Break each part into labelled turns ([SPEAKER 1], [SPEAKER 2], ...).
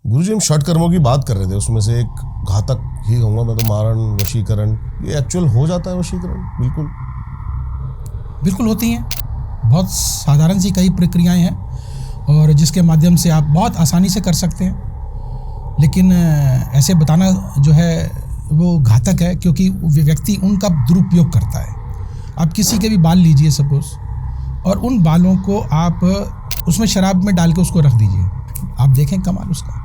[SPEAKER 1] गुरुजी, हम षट कर्मों की बात कर रहे थे, उसमें से एक घातक ही कहूँगा मैं तो मारण, वशीकरण, ये एक्चुअल हो जाता है वशीकरण? बिल्कुल
[SPEAKER 2] बिल्कुल होती हैं। बहुत साधारण सी कई प्रक्रियाएं हैं और जिसके माध्यम से आप बहुत आसानी से कर सकते हैं, लेकिन ऐसे बताना जो है वो घातक है, क्योंकि व्यक्ति उनका दुरुपयोग करता है। आप किसी के भी बाल लीजिए सपोज, और उन बालों को आप उसमें शराब में डाल के उसको रख दीजिए, आप देखें कमाल, उसका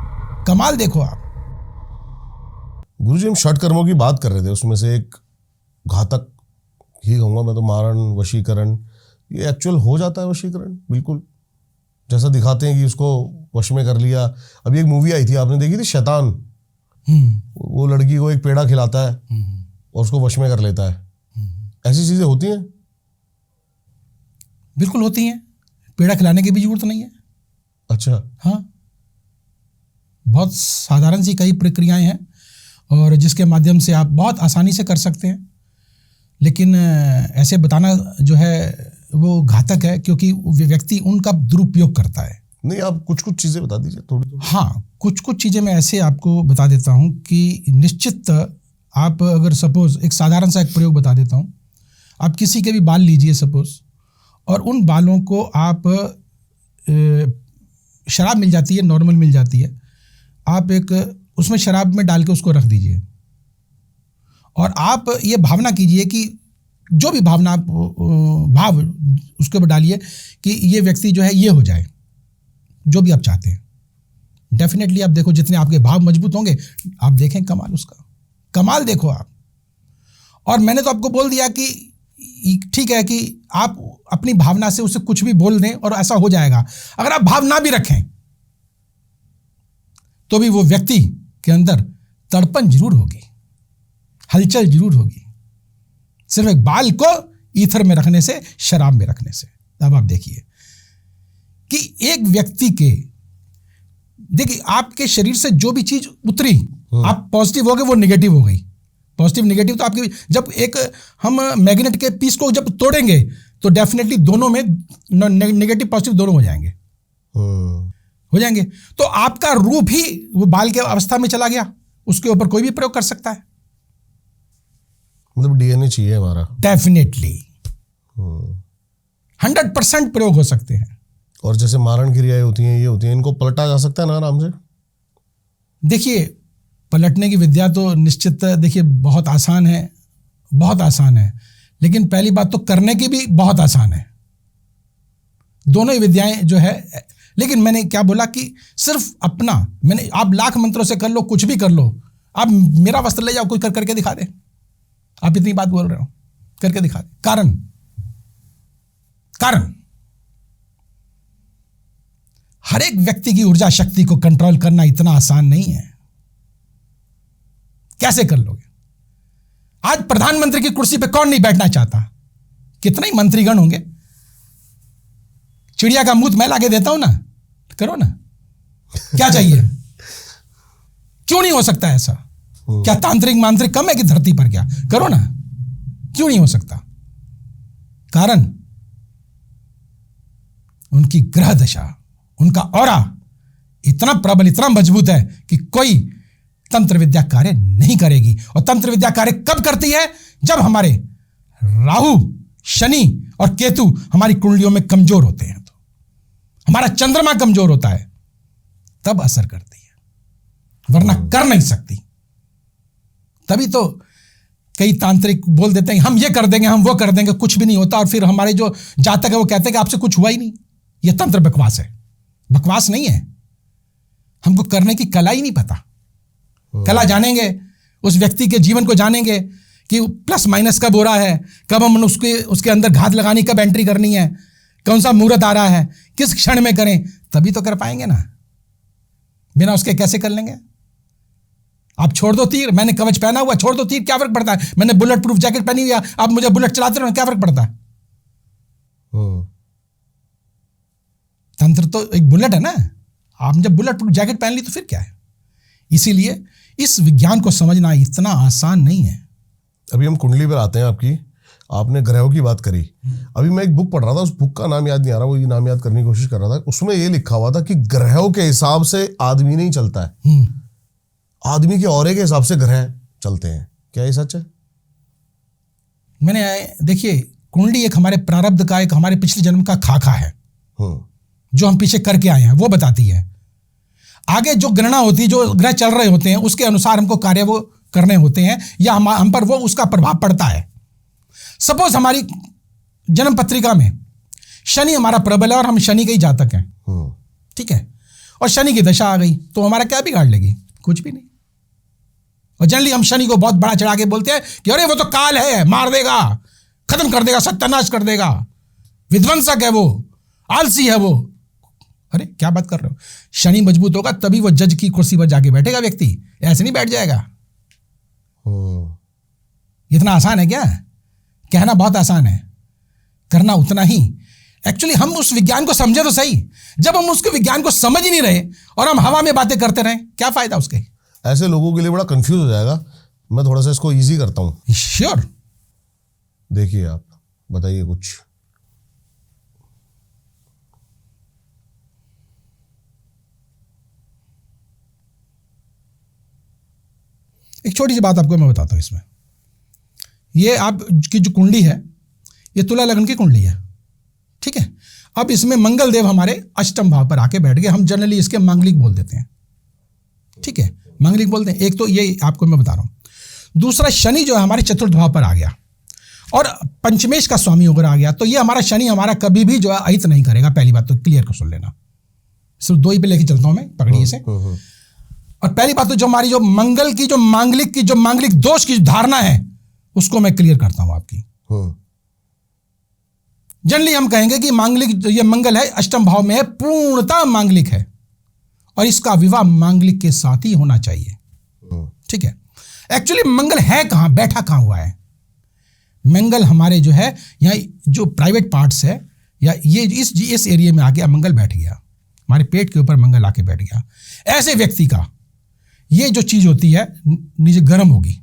[SPEAKER 2] कमाल देखो आप।
[SPEAKER 1] गुरुजी, हम षट कर्मों की बात कर रहे थे, उसमें से एक घातक ही कहूँगा मैं तो मारण, वशीकरण, ये एक्चुअल हो जाता है वशीकरण? बिल्कुल जैसा दिखाते हैं कि उसको वश में कर लिया। अभी एक मूवी आई थी, आपने देखी थी, शैतान? वो लड़की को एक पेड़ा खिलाता है और उसको वश में कर लेता है। ऐसी चीजें होती हैं?
[SPEAKER 2] बिल्कुल होती हैं। पेड़ा खिलाने की भी जरूरत नहीं है।
[SPEAKER 1] अच्छा।
[SPEAKER 2] हाँ, बहुत साधारण सी कई प्रक्रियाएं हैं और जिसके माध्यम से आप बहुत आसानी से कर सकते हैं, लेकिन ऐसे बताना जो है वो घातक है, क्योंकि व्यक्ति उनका दुरुपयोग करता है।
[SPEAKER 1] नहीं, आप कुछ कुछ चीजें बता दीजिए थोड़ी।
[SPEAKER 2] हाँ, कुछ कुछ चीज़ें मैं ऐसे आपको बता देता हूँ कि निश्चित आप अगर सपोज एक साधारण सा एक प्रयोग बता देता हूँ। आप किसी के भी बाल लीजिए सपोज, और उन बालों को आप शराब मिल जाती है, नॉर्मल मिल जाती है, आप एक उसमें शराब में डाल के उसको रख दीजिए और आप ये भावना कीजिए कि जो भी भावना आप भाव उसके ऊपर डालिए कि ये व्यक्ति जो है ये हो जाए, जो भी आप चाहते हैं। डेफिनेटली आप देखो, जितने आपके भाव मजबूत होंगे, आप देखें कमाल, उसका कमाल देखो आप। और मैंने तो आपको बोल दिया कि ठीक है कि आप अपनी भावना से उसे कुछ भी बोल दें और ऐसा हो जाएगा। अगर आप भाव ना भी रखें तो भी वो व्यक्ति के अंदर तड़पन जरूर होगी, हलचल जरूर होगी, सिर्फ एक बाल को ईथर में रखने से, शराब में रखने से। अब आप देखिए कि एक व्यक्ति के, देखिए आपके शरीर से जो भी चीज उतरी, आप पॉजिटिव हो गए, वो निगेटिव हो गई। पॉजिटिव निगेटिव तो आपकी, जब एक हम मैग्नेट के पीस को जब तोड़ेंगे तो डेफिनेटली दोनों में नेगेटिव पॉजिटिव दोनों हो जाएंगे, हो जाएंगे। तो आपका रूप ही वो बाल के अवस्था में चला गया, उसके ऊपर कोई भी प्रयोग कर सकता है।
[SPEAKER 1] मतलब डीएनए चाहिए हमारा?
[SPEAKER 2] डेफिनेटली 100% प्रयोग हो सकते हैं।
[SPEAKER 1] और जैसे मारण क्रियाएं होती हैं, ये होती हैं, इनको पलटा जा सकता है ना आराम से?
[SPEAKER 2] देखिए, पलटने की विद्या तो निश्चित देखिए बहुत आसान है, बहुत आसान है, लेकिन पहली बात तो करने की भी बहुत आसान है। दोनों ही विद्याएं जो है, लेकिन मैंने क्या बोला कि सिर्फ अपना, मैंने, आप लाख मंत्रों से कर लो, कुछ भी कर लो, आप मेरा वस्त्र ले जाओ, कोई करके दिखा दे, आप इतनी बात बोल रहे हो, करके दिखा दे। कारण हर एक व्यक्ति की ऊर्जा शक्ति को कंट्रोल करना इतना आसान नहीं है। कैसे कर लोगे? आज प्रधानमंत्री की कुर्सी पे कौन नहीं बैठना चाहता? कितने ही मंत्रीगण होंगे। चिड़िया का मुंह मैं लाके देता हूं ना, करो ना, क्या चाहिए? क्यों नहीं हो सकता ऐसा? क्या तांत्रिक मांत्रिक कम है कि धरती पर? क्या करो ना, क्यों नहीं हो सकता? कारण उनकी ग्रह दशा, उनका ऑरा इतना प्रबल, इतना मजबूत है कि कोई तंत्र विद्या कार्य नहीं करेगी। और तंत्र विद्या कार्य कब करती है? जब हमारे राहु, शनि और केतु हमारी कुंडलियों में कमजोर होते हैं, तो हमारा चंद्रमा कमजोर होता है, तब असर करती है, वरना कर नहीं सकती। तभी तो कई तांत्रिक बोल देते हैं हम ये कर देंगे, हम वो कर देंगे, कुछ भी नहीं होता। और फिर हमारे जो जातक है वो कहते हैं कि आपसे कुछ हुआ ही नहीं। ये तंत्र बकवास है, बकवास नहीं है। हमको करने की कला ही नहीं पता। कला जानेंगे, उस व्यक्ति के जीवन को जानेंगे कि प्लस माइनस कब हो रहा है, कब हम उसके अंदर घात लगानी, कब एंट्री करनी है, कौन सा मुहूर्त आ रहा है, किस क्षण में करें, तभी तो कर पाएंगे ना। बिना उसके कैसे कर लेंगे? आप छोड़ दो तीर, मैंने कवच पहना हुआ, छोड़ दो तीर, क्या फर्क पड़ता है? मैंने बुलेट प्रूफ जैकेट पहनी हुई है, आप मुझे बुलेट चलाते रहो, क्या फर्क पड़ता है? तंत्र तो एक बुलेट है ना, आप जब बुलेट प्रूफ जैकेट पहन ली तो फिर क्या है? इसीलिए इस विज्ञान को समझना इतना आसान नहीं है।
[SPEAKER 1] अभी हम कुंडली पर आते हैं आपकी। आपने ग्रहों की बात करी, अभी मैं एक बुक पढ़ रहा था, उस बुक का नाम याद नहीं आ रहा, वो ये नाम याद करने की कोशिश कर रहा था, उसमें ये लिखा हुआ था कि ग्रहों के हिसाब से आदमी नहीं चलता है, आदमी के औरे के हिसाब से ग्रह चलते हैं। क्या ये सच है?
[SPEAKER 2] मैंने देखिए, कुंडली एक हमारे प्रारब्ध का, एक हमारे पिछले जन्म का खाका है जो हम पीछे करके आए हैं, वो बताती है। आगे जो गणना होती है, जो ग्रह चल रहे होते हैं, उसके अनुसार हमको कार्य वो करने होते हैं, या हम पर वो उसका प्रभाव पड़ता है। सपोज हमारी जन्म पत्रिका में शनि हमारा प्रबल है और हम शनि के ही जातक हैं, ठीक है, और शनि की दशा आ गई तो हमारा क्या बिगाड़ लेगी? कुछ भी नहीं। और जनरली हम शनि को बहुत बड़ा चढ़ा के बोलते हैं कि अरे वो तो काल है, मार देगा, खत्म कर देगा, सत्यानाश कर देगा, विध्वंसक है वो, आलसी है वो। अरे क्या बात कर रहे हो? शनि मजबूत होगा तभी वो जज की कुर्सी पर जाके बैठेगा व्यक्ति, ऐसे नहीं बैठ जाएगा। इतना आसान है क्या? कहना बहुत आसान है, करना उतना ही। एक्चुअली हम उस विज्ञान को समझे तो सही, जब हम उसके विज्ञान को समझ ही नहीं रहे और हम हवा में बातें करते रहे, क्या फायदा उसके?
[SPEAKER 1] ऐसे लोगों के लिए बड़ा कंफ्यूज हो जाएगा। मैं थोड़ा सा इसको इजी करता हूं।
[SPEAKER 2] श्योर।
[SPEAKER 1] देखिए, आप बताइए कुछ।
[SPEAKER 2] एक छोटी सी बात आपको मैं बताता हूं इसमें। ये आपकी जो कुंडली है, ये तुला लग्न की कुंडली है, ठीक है। अब इसमें मंगल देव हमारे अष्टम भाव पर आके बैठ गए। हम जनरली इसके मांगलिक बोल देते हैं, ठीक है, मांगलिक बोलते हैं। एक तो ये आपको मैं बता रहा हूं। दूसरा, शनि जो है हमारे चतुर्थ भाव पर आ गया और पंचमेश का स्वामी होकर आ गया, तो ये हमारा शनि हमारा कभी भी जो है अहित नहीं करेगा। पहली बात तो क्लियर कर सुन लेना, सिर्फ दो ही पे लेके चलता हूं मैं, पकड़िए से। और पहली बात तो जो हमारी जो मंगल की जो मांगलिक दोष की धारणा है, उसको मैं क्लियर करता हूं आपकी। जनरली हम कहेंगे कि मांगलिक ये मंगल है, अष्टम भाव में है, पूर्णता मांगलिक है और इसका विवाह मांगलिक के साथ ही होना चाहिए, ठीक है। एक्चुअली मंगल है कहां, बैठा कहां हुआ है? मंगल हमारे जो है यहाँ जो प्राइवेट पार्ट्स है, या ये इस एरिया में आके मंगल बैठ गया, हमारे पेट के ऊपर मंगल आके बैठ गया। ऐसे व्यक्ति का ये जो चीज होती है नीचे गर्म होगी।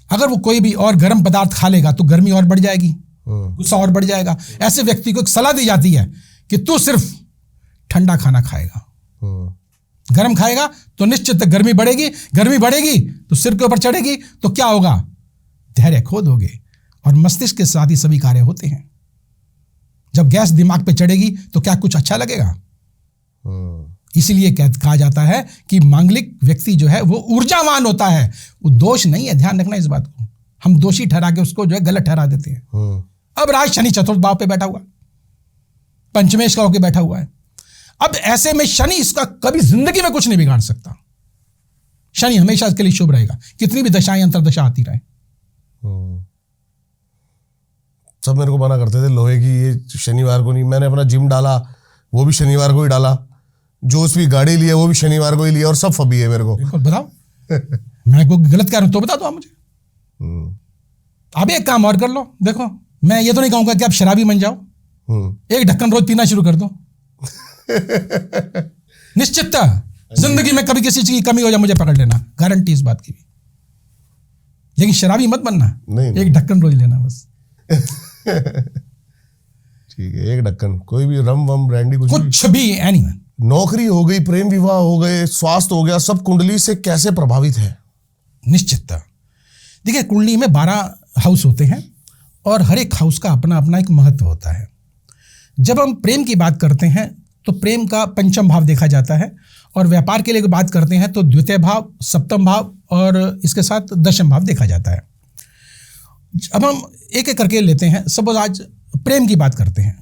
[SPEAKER 2] अगर वो कोई भी और गर्म पदार्थ खा लेगा तो गर्मी और बढ़ जाएगी, गुस्सा और बढ़ जाएगा। ऐसे व्यक्ति को एक सलाह दी जाती है कि तू सिर्फ ठंडा खाना खाएगा, गर्म खाएगा तो निश्चित गर्मी बढ़ेगी, गर्मी बढ़ेगी तो सिर के ऊपर चढ़ेगी, तो क्या होगा? धैर्य खो दोगे और मस्तिष्क के साथ ही सभी कार्य होते हैं। जब गैस दिमाग पे चढ़ेगी तो क्या कुछ अच्छा लगेगा? इसीलिए कहा जाता है कि मांगलिक व्यक्ति जो है वो ऊर्जावान होता है, वो दोष नहीं है। ध्यान रखना इस बात को, हम दोषी ठहरा के उसको जो है गलत ठहरा देते हैं। अब राज शनि चतुर्थ भाव पे बैठा हुआ, पंचमेश का होकर बैठा हुआ है। अब ऐसे में शनि इसका कभी जिंदगी में कुछ नहीं बिगाड़ सकता। शनि हमेशा इसके लिए शुभ रहेगा, कितनी भी दशाएं अंतरदशा आती रहे।
[SPEAKER 1] सब मेरे को मना करते थे लोहे की, ये शनिवार को नहीं। मैंने अपना जिम डाला, वो भी शनिवार को ही डाला। जो उसकी गाड़ी ली है वो भी शनिवार को ही लिया और सब फबी है मेरे को।
[SPEAKER 2] बिल्कुल, बताओ मैं कोई गलत कह रहा हूं तो बता दो आप मुझे। आप एक काम और कर लो, देखो मैं ये तो नहीं कहूंगा कि आप शराबी बन जाओ, एक ढक्कन रोज पीना शुरू कर दो। निश्चित जिंदगी में कभी किसी चीज की कमी हो जाए मुझे पकड़ लेना, गारंटी इस बात की भी। लेकिन शराबी मत बनना,
[SPEAKER 1] नहीं।
[SPEAKER 2] एक ढक्कन रोज लेना बस।
[SPEAKER 1] ठीक है, एक ढक्कन, कोई भी रम वम ब्रांडी
[SPEAKER 2] कुछ भी एनीवन।
[SPEAKER 1] नौकरी हो गई, प्रेम विवाह हो गए, स्वास्थ्य हो गया, सब कुंडली से कैसे प्रभावित है?
[SPEAKER 2] निश्चित देखिए, कुंडली में 12 हाउस होते हैं और हर एक हाउस का अपना अपना एक महत्व होता है। जब हम प्रेम की बात करते हैं तो प्रेम का पंचम भाव देखा जाता है, और व्यापार के लिए बात करते हैं तो द्वितीय भाव, सप्तम भाव और इसके साथ दशम भाव देखा जाता है। अब हम एक एक करके लेते हैं। सपोज आज प्रेम की बात करते हैं।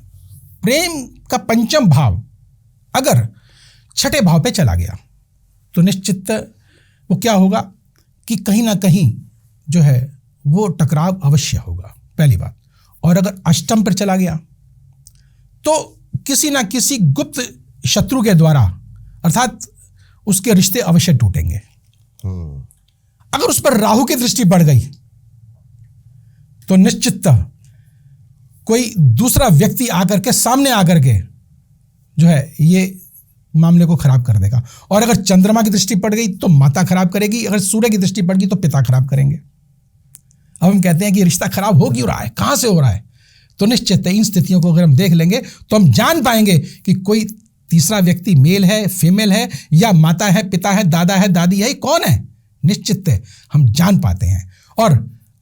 [SPEAKER 2] प्रेम का पंचम भाव अगर छठे भाव पे चला गया तो निश्चित वो क्या होगा कि कहीं ना कहीं जो है वो टकराव अवश्य होगा, पहली बात। और अगर अष्टम पर चला गया तो किसी ना किसी गुप्त शत्रु के द्वारा, अर्थात उसके रिश्ते अवश्य टूटेंगे। अगर उस पर राहु की दृष्टि पड़ गई तो निश्चित कोई दूसरा व्यक्ति आकर के, सामने आकर के जो है ये मामले को खराब कर देगा। और अगर चंद्रमा की दृष्टि पड़ गई तो माता खराब करेगी, अगर सूर्य की दृष्टि पड़ गई तो पिता खराब करेंगे। अब हम कहते हैं कि रिश्ता खराब हो क्यों रहा है, कहाँ से हो रहा है, तो निश्चित है इन स्थितियों को अगर हम देख लेंगे तो हम जान पाएंगे कि कोई तीसरा व्यक्ति मेल है, फीमेल है, या माता है, पिता है, दादा है, दादी है, कौन है, निश्चित है हम जान पाते हैं। और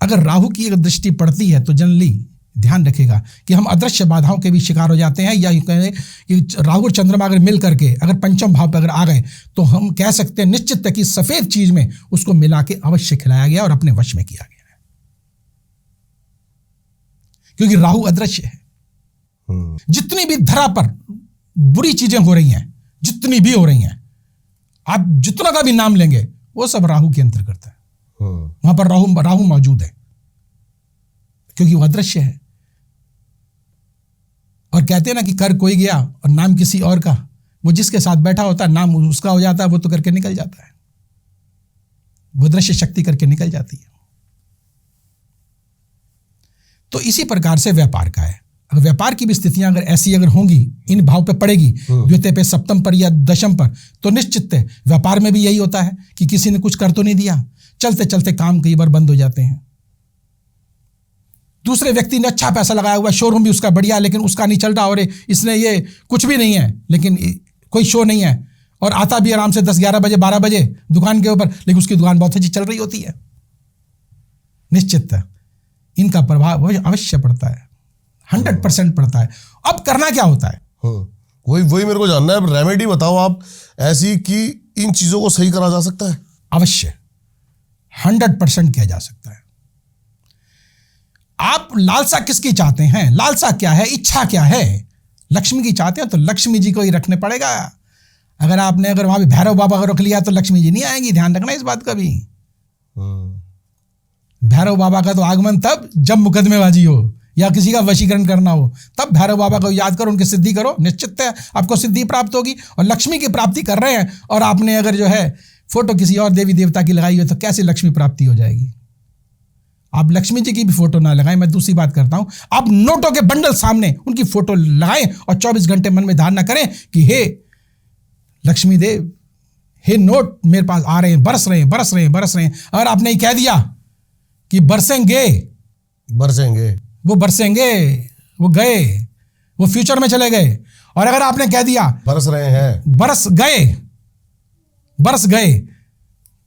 [SPEAKER 2] अगर राहु की अगर दृष्टि पड़ती है तो जनरली ध्यान रखेगा कि हम अदृश्य बाधाओं के भी शिकार हो जाते हैं, या यूं कहें कि राहु और चंद्रमा अगर मिल करके अगर पंचम भाव पर अगर आ गए तो हम कह सकते हैं निश्चित है कि सफेद चीज में उसको मिला के अवश्य खिलाया गया और अपने वश में किया गया है, क्योंकि राहु अदृश्य है। जितनी भी धरा पर बुरी चीजें हो रही हैं, जितनी भी हो रही हैं, आप जितना का भी नाम लेंगे वो सब राहु के अंतर्गत है। वहां पर राहु मौजूद है क्योंकि वो अदृश्य है। और कहते हैं ना कि कर कोई गया और नाम किसी और का, वो जिसके साथ बैठा होता है नाम उसका हो जाता है, वो तो करके निकल जाता है, वो दृश्य शक्ति करके निकल जाती है। तो इसी प्रकार से व्यापार का है। अगर व्यापार की भी स्थितियां अगर ऐसी अगर होंगी, इन भाव पे पड़ेगी, द्वितीय पे, सप्तम पर या दशम पर, तो निश्चित है व्यापार में भी यही होता है कि किसी ने कुछ कर तो नहीं दिया, चलते चलते काम कई बार बंद हो जाते हैं। दूसरे व्यक्ति ने अच्छा पैसा लगाया हुआ, शोरूम भी उसका बढ़िया, लेकिन उसका नहीं चल रहा, और इसने ये कुछ भी नहीं है, लेकिन कोई शो नहीं है, और आता भी आराम से 10-11 बजे 12 बजे दुकान के ऊपर, लेकिन उसकी दुकान बहुत अच्छी चल रही होती है। निश्चित है इनका प्रभाव अवश्य पड़ता है, 100% पड़ता है। अब करना क्या होता है?
[SPEAKER 1] वही मेरे को जानना है। रेमेडी बताओ आप ऐसी कि इन चीजों को सही करा जा सकता है।
[SPEAKER 2] अवश्य 100% किया जा सकता है। आप लालसा किसकी चाहते हैं? लालसा क्या है, इच्छा क्या है? लक्ष्मी की चाहते हैं तो लक्ष्मी जी को ही रखने पड़ेगा। अगर आपने अगर वहां भी भैरव बाबा को रख लिया तो लक्ष्मी जी नहीं आएंगी, ध्यान रखना इस बात का भी। भैरव बाबा का तो आगमन तब जब मुकदमेबाजी हो या किसी का वशीकरण करना हो, तब भैरव बाबा को याद करो, उनकी सिद्धि करो, निश्चित है आपको सिद्धि प्राप्त होगी। और लक्ष्मी की प्राप्ति कर रहे हैं और आपने अगर जो है फोटो किसी और देवी देवता की लगाई हो तो कैसे लक्ष्मी प्राप्ति हो जाएगी? आप लक्ष्मी जी की भी फोटो ना लगाएं। मैं दूसरी बात करता हूं, आप नोटों के बंडल सामने उनकी फोटो लगाएं और 24 घंटे मन में धारणा करें कि हे लक्ष्मी देव, हे नोट मेरे पास आ रहे हैं, बरस रहे हैं, बरस रहे हैं, बरस रहे हैं। अगर आपने कह दिया कि बरसेंगे, वो बरसेंगे, वो गए, वो फ्यूचर में चले गए। और अगर आपने कह दिया
[SPEAKER 1] बरस रहे हैं,
[SPEAKER 2] बरस गए,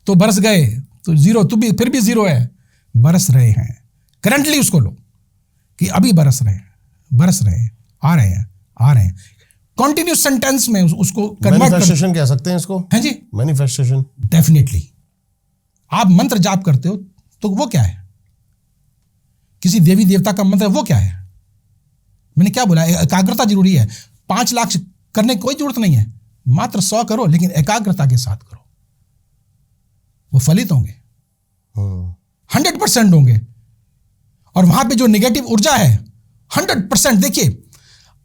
[SPEAKER 2] तो बरस गए तो जीरो, तो भी फिर भी जीरो है। बरस रहे हैं, करंटली उसको लो कि अभी बरस रहे हैं, बरस रहे हैं, आ रहे हैं, आ रहे हैं। कॉन्टिन्यूस सेंटेंस में उसको
[SPEAKER 1] मैनिफेस्टेशन कह सकते हैं इसको।
[SPEAKER 2] है जी,
[SPEAKER 1] मैनिफेस्टेशन।
[SPEAKER 2] डेफिनेटली। आप मंत्र जाप करते हो तो वो क्या है? किसी देवी देवता का मंत्र, वो क्या है? मैंने क्या बोला? एकाग्रता जरूरी है। 5 लाख करने की कोई जरूरत नहीं है, मात्र 100 करो, लेकिन एकाग्रता के साथ करो, वो फलित होंगे, 100% होंगे। और वहां पे जो नेगेटिव ऊर्जा है 100%। देखिए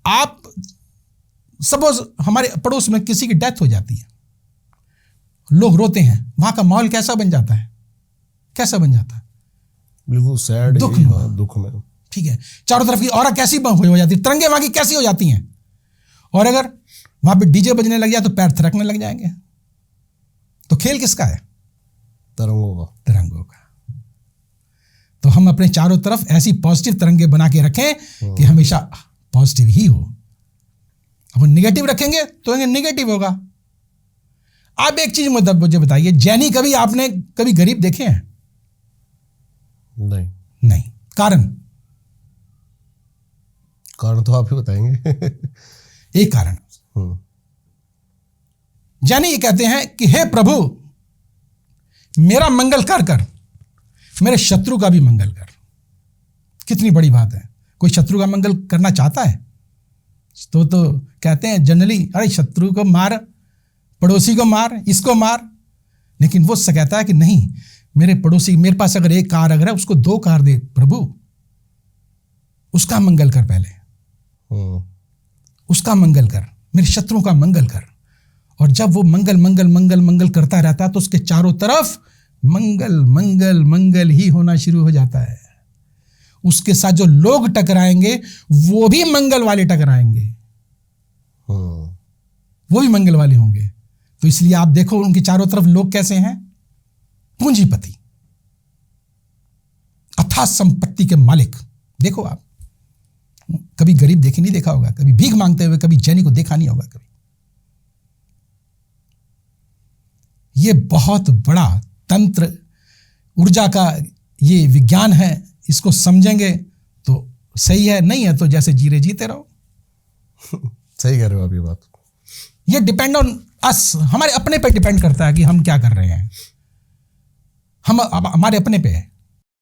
[SPEAKER 2] आप सपोज हमारे पड़ोस में किसी की डेथ हो जाती है, लोग रोते हैं, वहां का माहौल कैसा बन जाता है? कैसा बन जाता है?
[SPEAKER 1] बिल्कुल सैड, दुख में।
[SPEAKER 2] ठीक है, चारों तरफ की ऑरा कैसी हो जाती है, तरंगे वहां की कैसी हो जाती हैं। और अगर वहां पे डीजे बजने लग जाए तो पैर थिरकने लग जाएंगे। तो खेल किसका है? तरंगों का। तो हम अपने चारों तरफ ऐसी पॉजिटिव तरंगे बना के रखें कि हमेशा पॉजिटिव ही हो। अब निगेटिव रखेंगे तो निगेटिव होगा। आप एक चीज मुझे बताइए, जैनी कभी आपने कभी गरीब देखे हैं? नहीं। कारण
[SPEAKER 1] तो आप ही बताएंगे।
[SPEAKER 2] एक कारण, जैनी ये कहते हैं कि हे प्रभु, मेरा मंगल कर, मेरे शत्रु का भी मंगल कर। कितनी बड़ी बात है। कोई शत्रु का मंगल करना चाहता है तो कहते हैं जनरली, अरे शत्रु को मार, पड़ोसी को मार, इसको मार। लेकिन वो कहता है कि नहीं, मेरे पड़ोसी, मेरे पास अगर एक कार अगर है उसको 2 कार दे प्रभु, उसका मंगल कर, पहले उसका मंगल कर, मेरे शत्रुओं का मंगल कर। और जब वो मंगल मंगल मंगल मंगल करता रहता है तो उसके चारों तरफ मंगल मंगल मंगल ही होना शुरू हो जाता है। उसके साथ जो लोग टकराएंगे वो भी मंगल वाले टकराएंगे, वो भी मंगल वाले होंगे। तो इसलिए आप देखो उनके चारों तरफ लोग कैसे हैं? पूंजीपति, अथाह संपत्ति के मालिक। देखो आप, कभी गरीब देखे नहीं देखा होगा, कभी भीख मांगते हुए कभी जैनी को देखा नहीं होगा कभी। ये बहुत बड़ा तंत्र ऊर्जा का ये विज्ञान है, इसको समझेंगे तो सही है, नहीं है तो जैसे जी रहे जीते रहो।
[SPEAKER 1] सही कह रहे हो आप ये बात।
[SPEAKER 2] ये डिपेंड ऑन अस, हमारे अपने पे डिपेंड करता है कि हम क्या कर रहे हैं, हम हमारे अपने पे है।